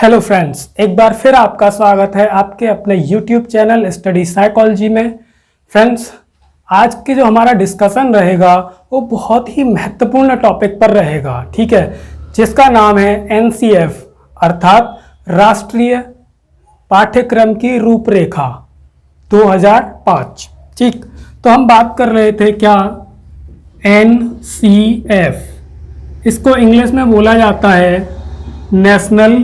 Hello friends, एक बार फिर आपका स्वागत है आपके अपने YouTube चैनल स्टडी साइकोलॉजी में। फ्रेंड्स, आज के जो हमारा डिस्कशन रहेगा वो बहुत ही महत्वपूर्ण टॉपिक पर रहेगा, ठीक है, जिसका नाम है NCF अर्थात राष्ट्रीय पाठ्यक्रम की रूपरेखा 2005। ठीक, तो हम बात कर रहे थे क्या NCF, इसको इंग्लिश में बोला जाता है नेशनल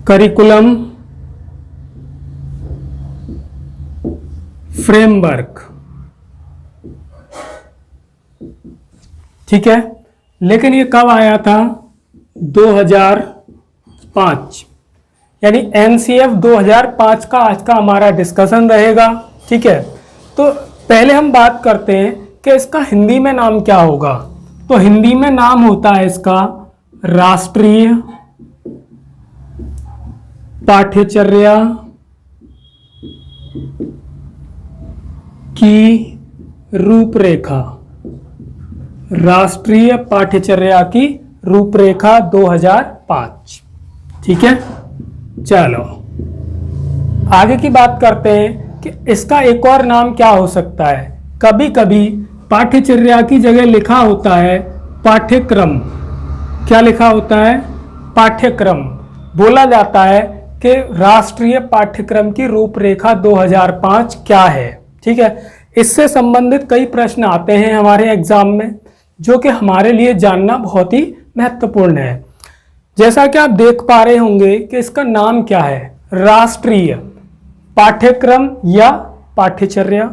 करिकुलम फ्रेमवर्क। ठीक है, लेकिन ये कब आया था? 2005, यानी NCF 2005 का आज का हमारा डिस्कशन रहेगा। ठीक है, तो पहले हम बात करते हैं कि इसका हिंदी में नाम क्या होगा। तो हिंदी में नाम होता है इसका राष्ट्रीय पाठ्यचर्या की रूपरेखा। राष्ट्रीय पाठ्यचर्या की रूपरेखा 2005। ठीक है, चलो आगे की बात करते हैं कि इसका एक और नाम क्या हो सकता है। कभी कभी पाठ्यचर्या की जगह लिखा होता है पाठ्यक्रम। क्या लिखा होता है? पाठ्यक्रम। बोला जाता है कि राष्ट्रीय पाठ्यक्रम की रूपरेखा 2005 क्या है। ठीक है, इससे संबंधित कई प्रश्न आते हैं हमारे एग्जाम में, जो कि हमारे लिए जानना बहुत ही महत्वपूर्ण है। जैसा कि आप देख पा रहे होंगे कि इसका नाम क्या है, राष्ट्रीय पाठ्यक्रम या पाठ्यचर्या।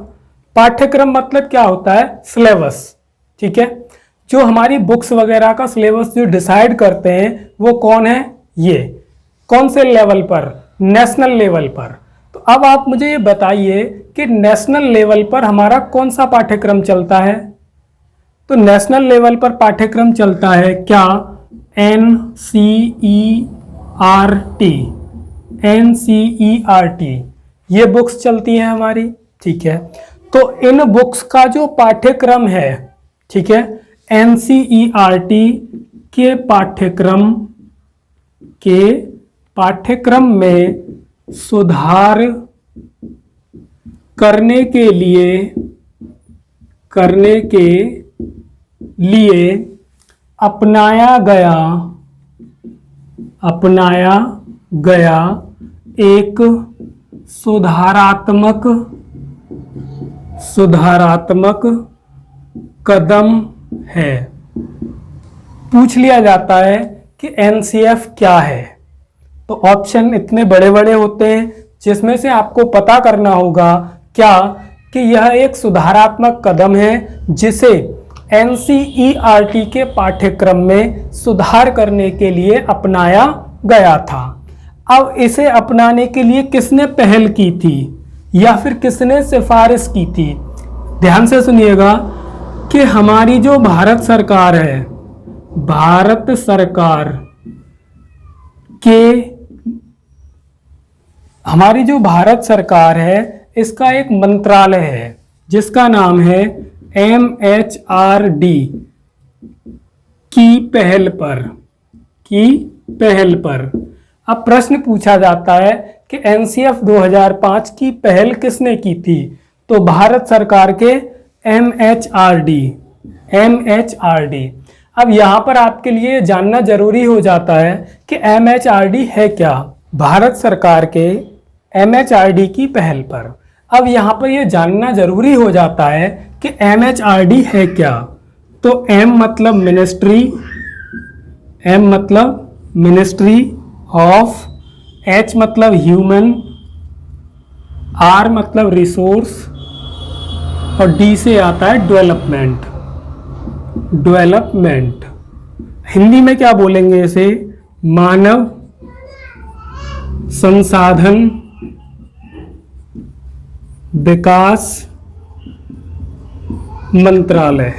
पाठ्यक्रम मतलब क्या होता है? सिलेबस। ठीक है, जो हमारी बुक्स वगैरह का सिलेबस जो डिसाइड करते हैं वो कौन है? ये कौन से लेवल पर? नेशनल लेवल पर। तो अब आप मुझे ये बताइए कि नेशनल लेवल पर हमारा कौन सा पाठ्यक्रम चलता है। तो नेशनल लेवल पर पाठ्यक्रम चलता है क्या? NCERT ये बुक्स चलती हैं हमारी। ठीक है, तो इन बुक्स का जो पाठ्यक्रम है, ठीक है, NCERT के पाठ्यक्रम में सुधार करने के लिए अपनाया गया एक सुधारात्मक कदम है। पूछ लिया जाता है कि NCF क्या है, तो ऑप्शन इतने बड़े बड़े होते हैं जिसमें से आपको पता करना होगा क्या कि यह एक सुधारात्मक कदम है जिसे NCERT के पाठ्यक्रम में सुधार करने के लिए अपनाया गया था। अब इसे अपनाने के लिए किसने पहल की थी या फिर किसने सिफारिश की थी? ध्यान से सुनिएगा कि हमारी जो भारत सरकार है, भारत सरकार है इसका एक मंत्रालय है जिसका नाम है MHRD की पहल पर। अब प्रश्न पूछा जाता है कि NCF 2005 की पहल किसने की थी? तो भारत सरकार के MHRD। अब यहाँ पर आपके लिए जानना जरूरी हो जाता है कि MHRD है क्या। भारत सरकार के MHRD की पहल पर अब यहाँ पर यह जानना जरूरी हो जाता है कि MHRD है क्या। तो M मतलब मिनिस्ट्री ऑफ, H मतलब ह्यूमन, R मतलब रिसोर्स और D से आता है डेवलपमेंट। हिंदी में क्या बोलेंगे इसे? मानव संसाधन विकास मंत्रालय।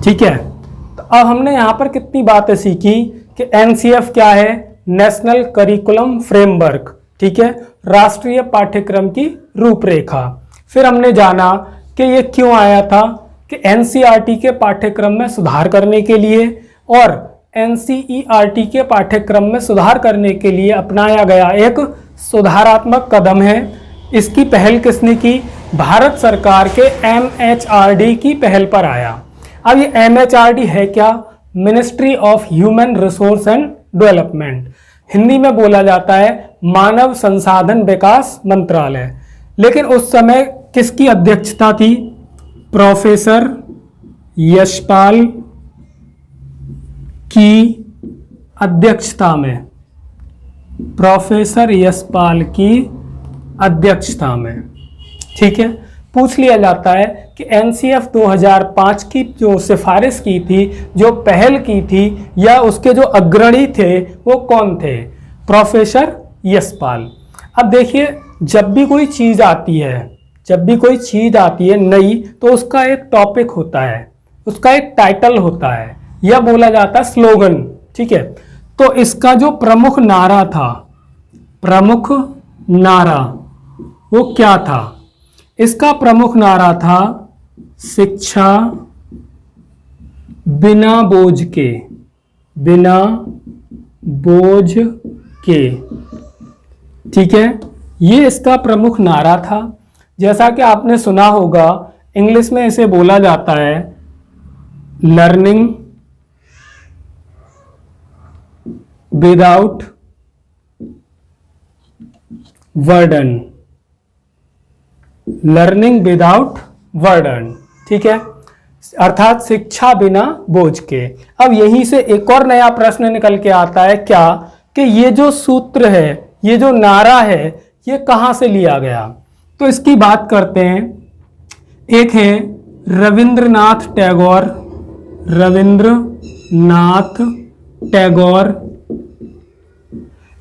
ठीक है, तो अब हमने यहां पर कितनी बातें सीखी कि NCF क्या है? National curriculum framework. ठीक है, राष्ट्रीय पाठ्यक्रम की रूपरेखा। फिर हमने जाना कि ये क्यों आया था कि NCERT के पाठ्यक्रम में सुधार करने के लिए और NCERT के पाठ्यक्रम में सुधार करने के लिए अपनाया गया एक सुधारात्मक कदम है। इसकी पहल किसने की? भारत सरकार के MHRD की पहल पर आया। अब ये MHRD है क्या? Ministry of human resource and development, Hindi में बोला जाता है मानव संसाधन विकास मंत्रालय। लेकिन उस समय किसकी अध्यक्षता थी? प्रोफेसर यशपाल की अध्यक्षता में, प्रोफेसर यशपाल की अध्यक्षता में। ठीक है, पूछ लिया जाता है कि NCF 2005 की जो सिफारिश की थी, जो पहल की थी, या उसके जो अग्रणी थे वो कौन थे? प्रोफेसर यशपाल। अब देखिए, जब भी कोई चीज़ आती है नई, तो उसका एक टॉपिक होता है, उसका एक टाइटल होता है, यह बोला जाता है स्लोगन। ठीक है, तो इसका जो प्रमुख नारा था, प्रमुख नारा वो क्या था? इसका प्रमुख नारा था शिक्षा बिना बोझ के, बिना बोझ के। ठीक है, ये इसका प्रमुख नारा था। जैसा कि आपने सुना होगा, इंग्लिश में इसे बोला जाता है learning without burden, learning without burden. ठीक है, अर्थात शिक्षा बिना बोझ के। अब यहीं से एक और नया प्रश्न निकल के आता है क्या? कि ये जो सूत्र है, ये जो नारा है, ये कहाँ से लिया गया? तो इसकी बात करते हैं। एक है रविंद्रनाथ टैगोर, रविंद्रनाथ टैगोर,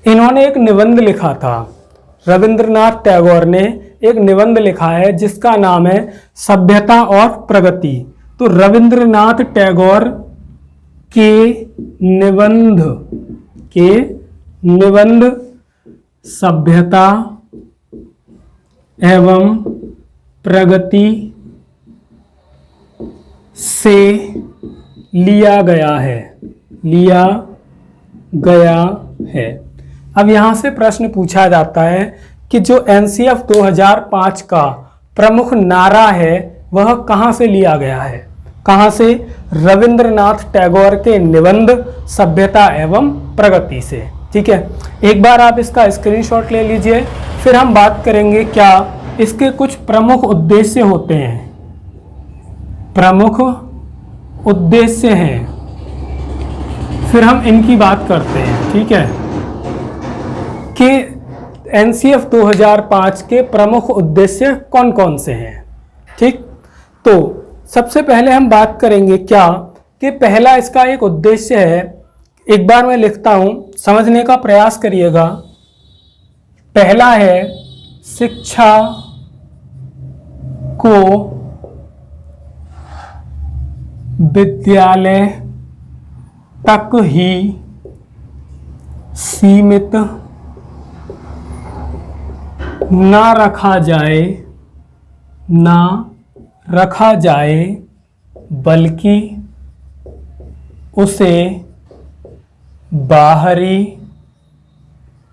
इन्होंने एक निबंध लिखा था। रविंद्रनाथ टैगोर ने एक निबंध लिखा है जिसका नाम है सभ्यता और प्रगति। तो रविंद्रनाथ टैगोर के निबंध सभ्यता एवं प्रगति से लिया गया है। अब यहाँ से प्रश्न पूछा जाता है कि जो NCF 2005 का प्रमुख नारा है वह कहाँ से लिया गया है? कहाँ से? रविंद्रनाथ टैगोर के निबंध सभ्यता एवं प्रगति से। ठीक है, एक बार आप इसका स्क्रीनशॉट ले लीजिए, फिर हम बात करेंगे क्या इसके कुछ प्रमुख उद्देश्य होते हैं। प्रमुख उद्देश्य हैं, फिर हम इनकी बात करते हैं। ठीक है, कि NCF 2005 के प्रमुख उद्देश्य कौन कौन से हैं। ठीक, तो सबसे पहले हम बात करेंगे क्या कि पहला इसका एक उद्देश्य है। एक बार मैं लिखता हूं, समझने का प्रयास करिएगा। पहला है शिक्षा को विद्यालय तक ही सीमित ना रखा जाए, बल्कि उसे बाहरी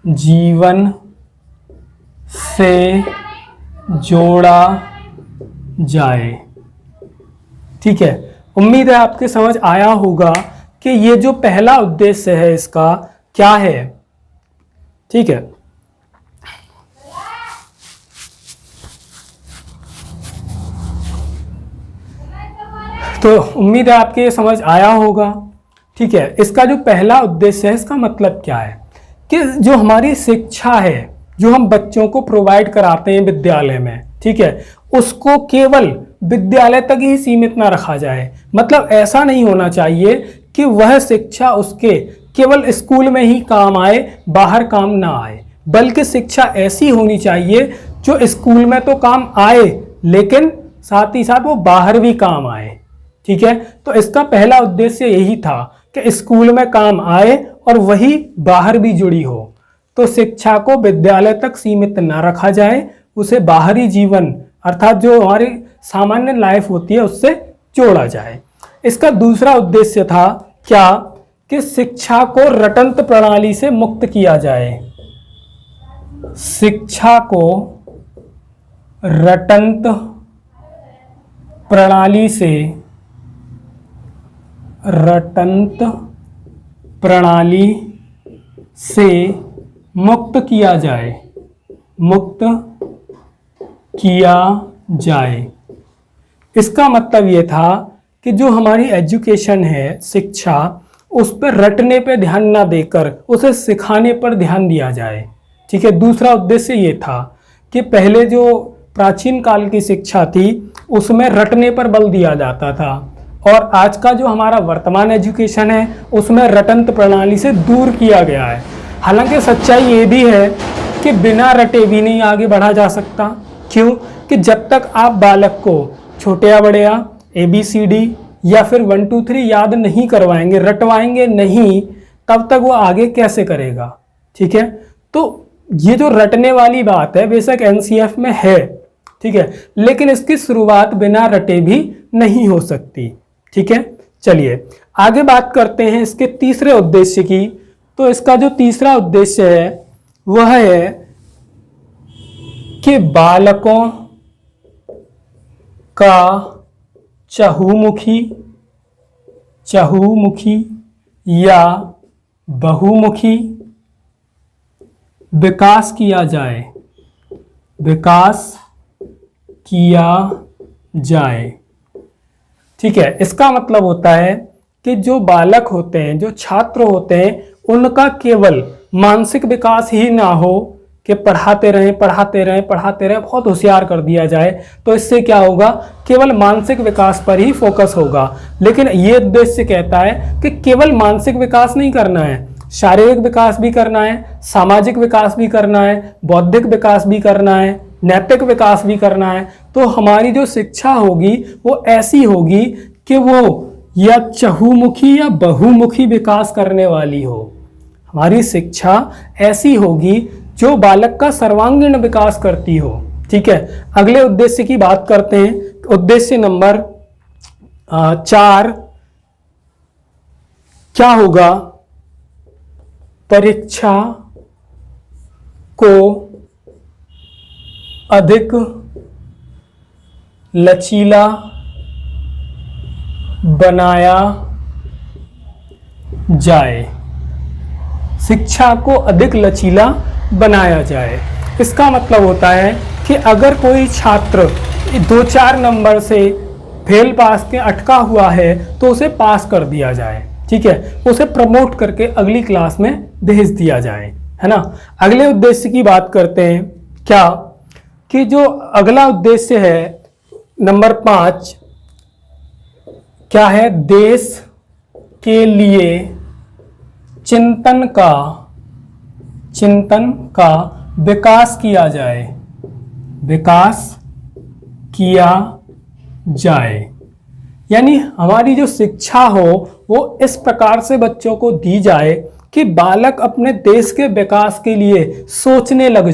जीवन से जोड़ा जाए। ठीक है, उम्मीद है आपके समझ आया होगा कि ये जो पहला उद्देश्य है इसका क्या है। ठीक है, तो उम्मीद है आपके ये समझ आया होगा। ठीक है, इसका जो पहला उद्देश्य है इसका मतलब क्या है कि जो हमारी शिक्षा है, जो हम बच्चों को प्रोवाइड कराते हैं विद्यालय में, ठीक है, उसको केवल विद्यालय तक ही सीमित ना रखा जाए। मतलब ऐसा नहीं होना चाहिए कि वह शिक्षा उसके केवल स्कूल में ही काम आए, बाहर काम ना आए, बल्कि शिक्षा ऐसी होनी चाहिए जो स्कूल में तो काम आए लेकिन साथ ही साथ वो बाहर भी काम आए। ठीक है, तो इसका पहला उद्देश्य यही था कि स्कूल में काम आए और वही बाहर भी जुड़ी हो। तो शिक्षा को विद्यालय तक सीमित ना रखा जाए, उसे बाहरी जीवन अर्थात जो हमारी सामान्य लाइफ होती है उससे जोड़ा जाए। इसका दूसरा उद्देश्य था क्या कि शिक्षा को रटंत प्रणाली से मुक्त किया जाए, शिक्षा को रटंत प्रणाली से, रटंत प्रणाली से मुक्त किया जाए, मुक्त किया जाए। इसका मतलब ये था कि जो हमारी एजुकेशन है, शिक्षा, उस पर रटने पे ध्यान ना देकर उसे सिखाने पर ध्यान दिया जाए। ठीक है, दूसरा उद्देश्य ये था कि पहले जो प्राचीन काल की शिक्षा थी उसमें रटने पर बल दिया जाता था, और आज का जो हमारा वर्तमान एजुकेशन है उसमें रटंत प्रणाली से दूर किया गया है। हालांकि सच्चाई ये भी है कि बिना रटे भी नहीं आगे बढ़ा जा सकता। क्यों? कि जब तक आप बालक को छोटे या बड़े या ABCD या फिर 1 2 3 याद नहीं करवाएंगे, रटवाएंगे नहीं, तब तक वो आगे कैसे करेगा। ठीक है, तो ये जो रटने वाली बात है बेशक NCF में है, ठीक है, लेकिन इसकी शुरुआत बिना रटे भी नहीं हो सकती। ठीक है, चलिए आगे बात करते हैं इसके तीसरे उद्देश्य की। तो इसका जो तीसरा उद्देश्य है वह है कि बालकों का चहुमुखी या बहुमुखी विकास किया जाए, विकास किया जाए। ठीक है, इसका मतलब होता है कि जो बालक होते हैं, जो छात्र होते हैं, उनका केवल मानसिक विकास ही ना हो कि पढ़ाते रहें पढ़ाते रहें पढ़ाते रहें, बहुत होशियार कर दिया जाए, तो इससे क्या होगा, केवल मानसिक विकास पर ही फोकस होगा। लेकिन ये उद्देश्य कहता है कि केवल मानसिक विकास नहीं करना है, शारीरिक विकास भी करना है, सामाजिक विकास भी करना है, बौद्धिक विकास भी करना है, नैतिक विकास भी करना है। तो हमारी जो शिक्षा होगी वो ऐसी होगी कि वो या चहुमुखी या बहुमुखी विकास करने वाली हो। हमारी शिक्षा ऐसी होगी जो बालक का सर्वांगीण विकास करती हो। ठीक है, अगले उद्देश्य की बात करते हैं। उद्देश्य नंबर 4 क्या होगा, परीक्षा को अधिक लचीला बनाया जाए, शिक्षा को अधिक लचीला बनाया जाए। इसका मतलब होता है कि अगर कोई छात्र 2-4 नंबर से फेल पास के अटका हुआ है तो उसे पास कर दिया जाए। ठीक है, उसे प्रमोट करके अगली क्लास में भेज दिया जाए, है ना। अगले उद्देश्य की बात करते हैं, क्या कि जो अगला उद्देश्य है नंबर 5 क्या है, देश के लिए चिंतन का विकास किया जाए, विकास किया जाए। यानी हमारी जो शिक्षा हो वो इस प्रकार से बच्चों को दी जाए कि बालक अपने देश के विकास के लिए सोचने लग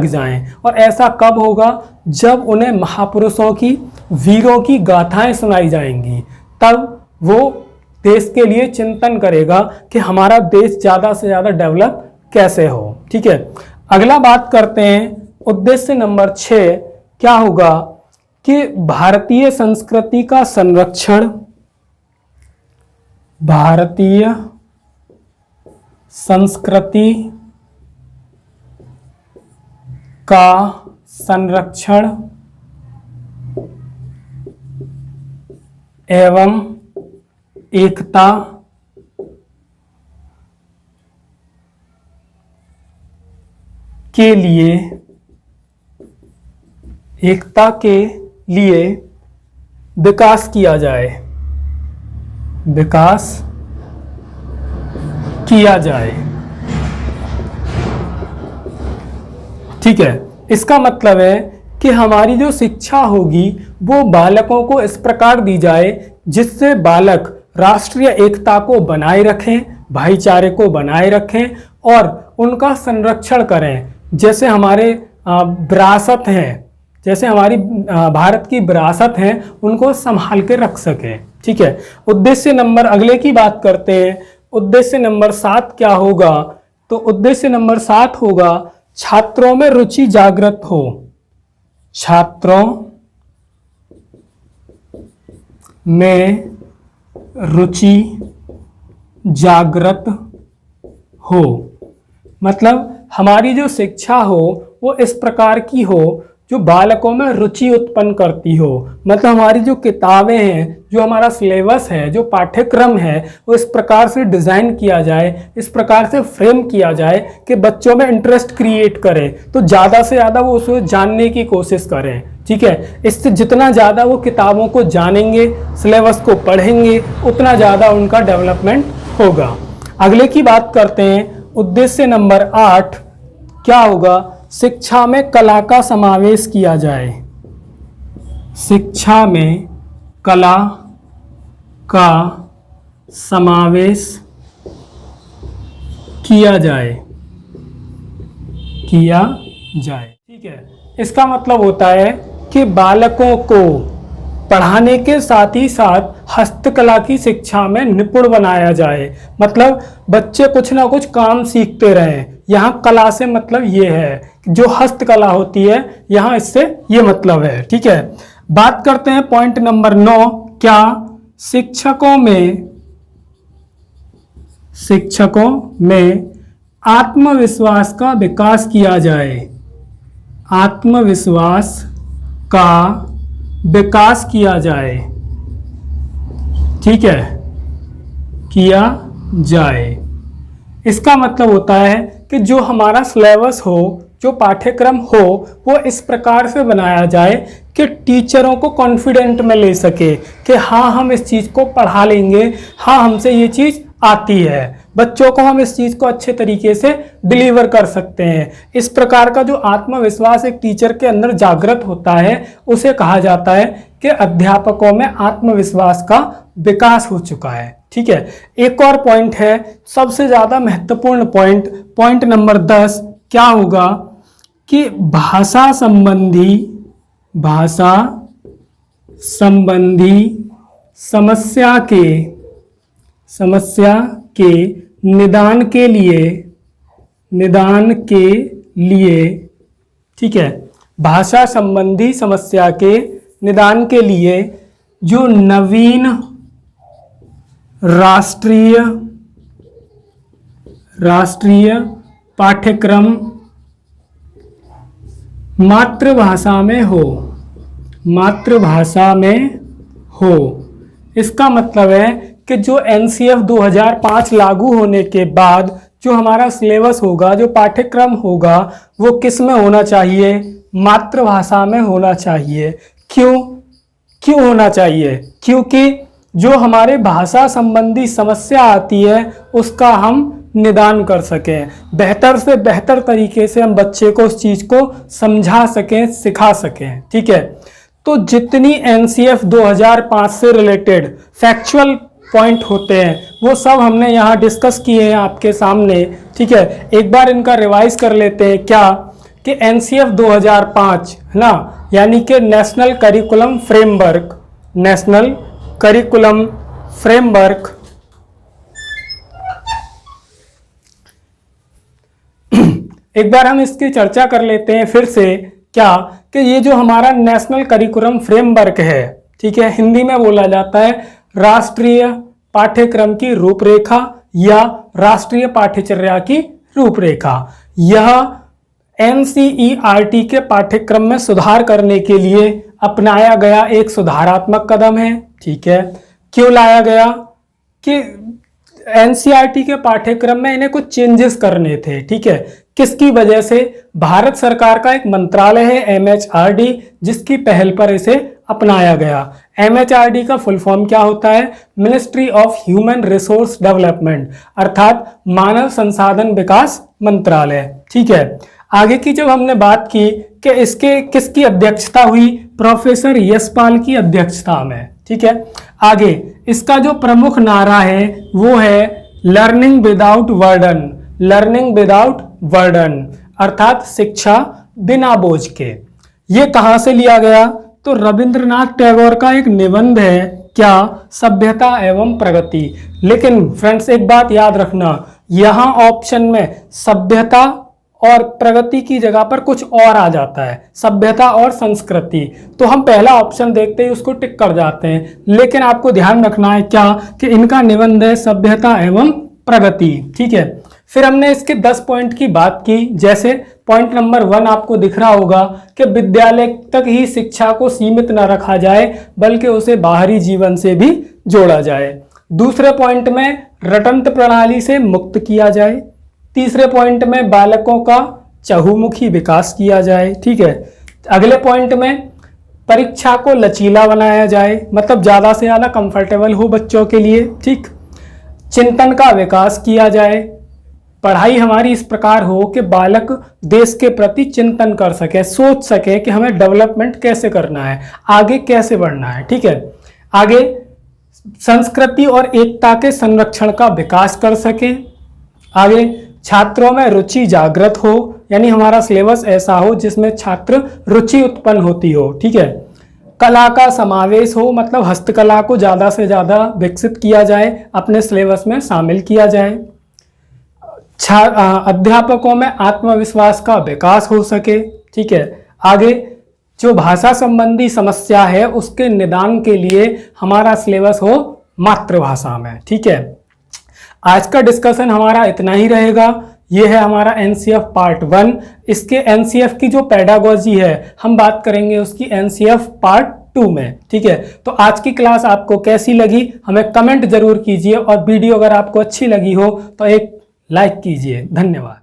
जाएं। और ऐसा कब होगा, जब उन्हें महापुरुषों की, वीरों की गाथाएं सुनाई जाएंगी, तब वो देश के लिए चिंतन करेगा कि हमारा देश ज़्यादा से ज़्यादा डेवलप कैसे हो। ठीक है, अगला बात करते हैं उद्देश्य नंबर 6 क्या होगा कि भारतीय संस्कृति का संरक्षण, भारतीय संस्कृति का संरक्षण एवं एकता के लिए विकास किया जाए, विकास किया जाए। ठीक है, इसका मतलब है कि हमारी जो शिक्षा होगी वो बालकों को इस प्रकार दी जाए जिससे बालक राष्ट्रीय एकता को बनाए रखें, भाईचारे को बनाए रखें और उनका संरक्षण करें। जैसे हमारे विरासत हैं, जैसे हमारी भारत की विरासत हैं, उनको संभाल के रख सकें। ठीक है। उद्देश्य नंबर अगले की बात करते हैं। उद्देश्य नंबर 7 क्या होगा? तो उद्देश्य नंबर 7 होगा छात्रों में रुचि जागृत हो। छात्रों में रुचि जागृत हो, मतलब हमारी जो शिक्षा हो वो इस प्रकार की हो जो बालकों में रुचि उत्पन्न करती हो। मतलब हमारी जो किताबें हैं, जो हमारा सिलेबस है, जो पाठ्यक्रम है, वो इस प्रकार से डिज़ाइन किया जाए, इस प्रकार से फ्रेम किया जाए कि बच्चों में इंटरेस्ट क्रिएट करे, तो ज़्यादा से ज़्यादा वो उसे जानने की कोशिश करें। ठीक है, इससे जितना ज़्यादा वो किताबों को जानेंगे, सिलेबस को पढ़ेंगे, उतना ज़्यादा उनका डेवलपमेंट होगा। अगले की बात करते हैं। उद्देश्य नंबर 8 क्या होगा? शिक्षा में कला का समावेश किया जाए। शिक्षा में कला का समावेश किया जाए। ठीक है, इसका मतलब होता है कि बालकों को पढ़ाने के साथ ही साथ हस्तकला की शिक्षा में निपुण बनाया जाए। मतलब बच्चे कुछ ना कुछ काम सीखते रहें। यहाँ कला से मतलब ये है जो हस्तकला होती है, यहाँ इससे ये मतलब है। ठीक है, बात करते हैं पॉइंट नंबर 9। क्या? शिक्षकों में आत्मविश्वास का विकास किया जाए। आत्मविश्वास का विकास किया जाए। ठीक है, किया जाए। इसका मतलब होता है कि जो हमारा सिलेबस हो, जो पाठ्यक्रम हो, वो इस प्रकार से बनाया जाए कि टीचरों को कॉन्फिडेंट में ले सके कि हाँ हम इस चीज़ को पढ़ा लेंगे, हाँ हमसे ये चीज़ आती है, बच्चों को हम इस चीज़ को अच्छे तरीके से डिलीवर कर सकते हैं। इस प्रकार का जो आत्मविश्वास एक टीचर के अंदर जागृत होता है, उसे कहा जाता है कि अध्यापकों में आत्मविश्वास का विकास हो चुका है। ठीक है, एक और पॉइंट है, सबसे ज़्यादा महत्वपूर्ण पॉइंट, पॉइंट नंबर 10 क्या होगा? कि भाषा संबंधी समस्या के निदान के लिए, ठीक है, भाषा संबंधी समस्या के निदान के लिए जो नवीन राष्ट्रीय पाठ्यक्रम मातृभाषा में हो। इसका मतलब है कि जो एनसीएफ 2005 लागू होने के बाद जो हमारा सिलेबस होगा, जो पाठ्यक्रम होगा, वो किस में होना चाहिए? मातृभाषा में होना चाहिए। क्यों होना चाहिए? क्योंकि जो हमारे भाषा संबंधी समस्या आती है उसका हम निदान कर सकें, बेहतर से बेहतर तरीके से हम बच्चे को उस चीज़ को समझा सकें, सिखा सकें। ठीक है, तो जितनी एनसीएफ 2005 से रिलेटेड फैक्चुअल पॉइंट होते हैं वो सब हमने यहाँ डिस्कस किए हैं आपके सामने। ठीक है, एक बार इनका रिवाइज कर लेते हैं। क्या? कि एनसीएफ 2005 है ना, यानी कि नेशनल करिकुलम फ्रेमवर्क एक बार हम इसकी चर्चा कर लेते हैं फिर से। क्या? कि ये जो हमारा नेशनल करिकुलम फ्रेमवर्क है, ठीक है, हिंदी में बोला जाता है राष्ट्रीय पाठ्यक्रम की रूपरेखा या राष्ट्रीय पाठ्यचर्या की रूपरेखा। यह एनसीईआरटी के पाठ्यक्रम में सुधार करने के लिए अपनाया गया एक सुधारात्मक कदम है। ठीक है, क्यों लाया गया? कि एनसीईआरटी के पाठ्यक्रम में इन्हें कुछ चेंजेस करने थे। ठीक है, किसकी वजह से? भारत सरकार का एक मंत्रालय है एमएचआरडी, जिसकी पहल पर इसे अपनाया गया। एमएचआरडी का फुल फॉर्म क्या होता है? Ministry of human resource development, अर्थात मानव संसाधन विकास मंत्रालय। ठीक है, आगे की जब हमने बात की कि इसके किसकी अध्यक्षता हुई? प्रोफेसर यशपाल की अध्यक्षता में। ठीक है, आगे इसका जो प्रमुख नारा है वो है लर्निंग विदाउट बर्डन, अर्थात शिक्षा बिना बोझ के। ये कहाँ से लिया गया? तो रविंद्रनाथ टैगोर का एक निबंध है। क्या? सभ्यता एवं प्रगति। लेकिन फ्रेंड्स एक बात याद रखना, यहाँ ऑप्शन में सभ्यता और प्रगति की जगह पर कुछ और आ जाता है, सभ्यता और संस्कृति। तो हम पहला ऑप्शन देखते ही उसको टिक कर जाते हैं, लेकिन आपको ध्यान रखना है क्या कि इनका निबंध है सभ्यता एवं प्रगति। ठीक है, फिर हमने इसके 10 पॉइंट की बात की। जैसे पॉइंट नंबर 1 आपको दिख रहा होगा कि विद्यालय तक ही शिक्षा को सीमित न रखा जाए, बल्कि उसे बाहरी जीवन से भी जोड़ा जाए। दूसरे पॉइंट में रटंत्र प्रणाली से मुक्त किया जाए। तीसरे पॉइंट में बालकों का चहुमुखी विकास किया जाए। ठीक है, अगले पॉइंट में परीक्षा को लचीला बनाया जाए, मतलब ज़्यादा से ज़्यादा कंफर्टेबल हो बच्चों के लिए। ठीक, चिंतन का विकास किया जाए, पढ़ाई हमारी इस प्रकार हो कि बालक देश के प्रति चिंतन कर सके, सोच सके कि हमें डेवलपमेंट कैसे करना है, आगे कैसे बढ़ना है। ठीक है, आगे संस्कृति और एकता के संरक्षण का विकास कर सके। आगे छात्रों में रुचि जागृत हो, यानी हमारा सिलेबस ऐसा हो जिसमें छात्र रुचि उत्पन्न होती हो। ठीक है, कला का समावेश हो, मतलब हस्तकला को ज़्यादा से ज़्यादा विकसित किया जाए, अपने सिलेबस में शामिल किया जाए। अध्यापकों में आत्मविश्वास का विकास हो सके। ठीक है, आगे जो भाषा संबंधी समस्या है उसके निदान के लिए हमारा सिलेबस हो मातृभाषा में। ठीक है, आज का डिस्कशन हमारा इतना ही रहेगा। ये है हमारा एनसीएफ पार्ट 1। इसके एनसीएफ की जो पेडागोजी है हम बात करेंगे उसकी एनसीएफ पार्ट 2 में। ठीक है, तो आज की क्लास आपको कैसी लगी हमें कमेंट जरूर कीजिए, और वीडियो अगर आपको अच्छी लगी हो तो एक लाइक कीजिए। धन्यवाद।